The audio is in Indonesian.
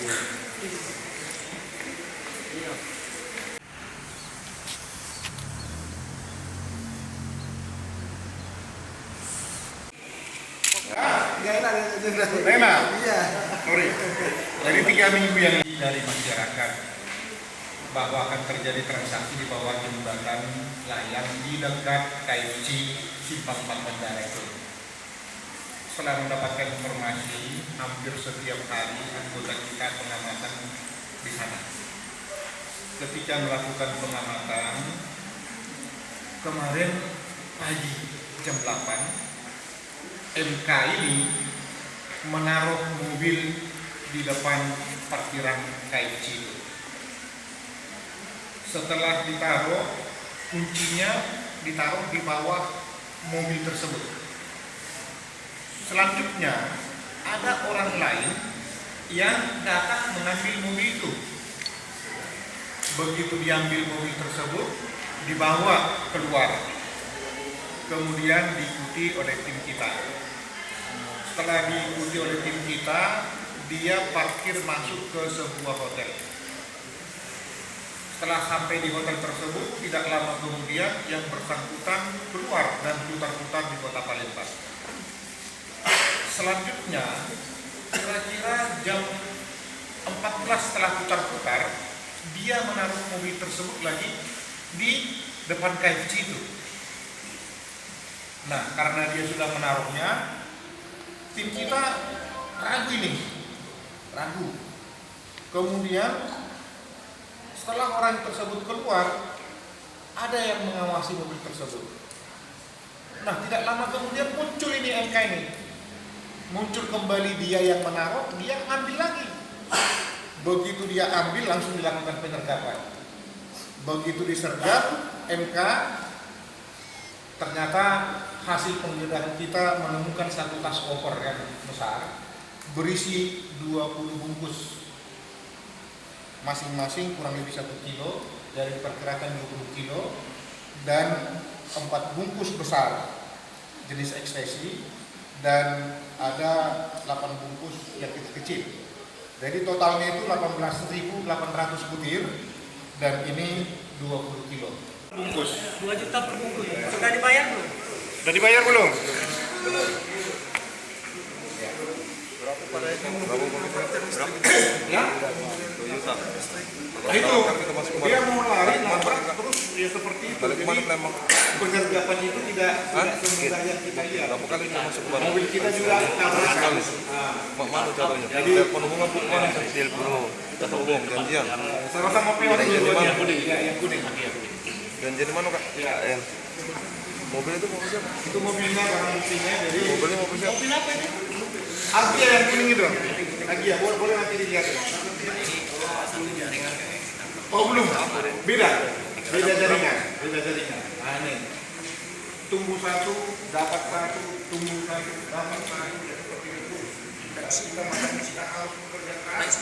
Enak. Iya. Sorry. Dari 3 minggu yang dari masyarakat bahwa akan terjadi transaksi di bawah jembatan layang di dekat KFC Simpang 4 Bandara itu. Setelah mendapatkan informasi, hampir setiap hari anggota kita pengamatan di sana. Ketika melakukan pengamatan kemarin pagi jam 8, MK ini menaruh mobil di depan parkiran KFC itu. Setelah ditaruh, kuncinya ditaruh di bawah mobil tersebut. Selanjutnya, ada orang lain yang datang mengambil mobil itu. Begitu diambil mobil tersebut, dibawa keluar. Kemudian diikuti oleh tim kita. Setelah diikuti oleh tim kita, dia parkir masuk ke sebuah hotel. Setelah sampai di hotel tersebut, tidak lama kemudian yang bersangkutan keluar dan putar-putar di kota Palembang. Selanjutnya, kira-kira jam 14 setelah putar-putar, dia menaruh mobil tersebut lagi di depan KFC itu. Nah, karena dia sudah menaruhnya, tim kita ragu. Kemudian setelah orang tersebut keluar, ada yang mengawasi mobil tersebut. Nah, tidak lama kemudian muncul ini MK ini. Muncul kembali dia yang menaruh, dia ambil lagi. Begitu dia ambil, langsung dilakukan penyergapan. Begitu disergap, MK, ternyata hasil penggeledahan kita menemukan satu tas koper yang besar berisi 20 bungkus, masing-masing kurang lebih 1 kilo, dari perkirakan 20 kilo, dan 4 bungkus besar jenis ekstasi, dan ada 8 bungkus yang kecil-kecil. Jadi totalnya itu 18.800 butir, dan ini 20 kilo bungkus. 2 juta per bungkus. Sudah dibayar belum? Sudah dibayar belum? Belum. Berapa pada itu? Berapa? Ya? 2 juta. Nah itu, dia mau lari, nabrak, terus ya seperti itu. Balik kemana Jadi memang? penyergapan itu tidak semudah yang kita lihat. Berapa kali dia masuk baru? Mobil kita juga tabrakan. Mak mana caranya? Jadi Telepon hubungan bu mana? Telepon. Kita hubung janjian. sama-sama peon Yang kuning. Ya, yang kuning. Janjian di mana kak? Ya. Mobil itu mobil siapa? Itu mobilnya, barang buktinya. Jadi Mobilnya mobil siapa? Mobil apa ini? Agia yang kuning itu. Agia, boleh nanti dilihat. Oh belum, beda jaringan. Nah ini, tunggu 1, dapat 1, tunggu 1, dapat 1, seperti itu. Kita harus bekerja keras.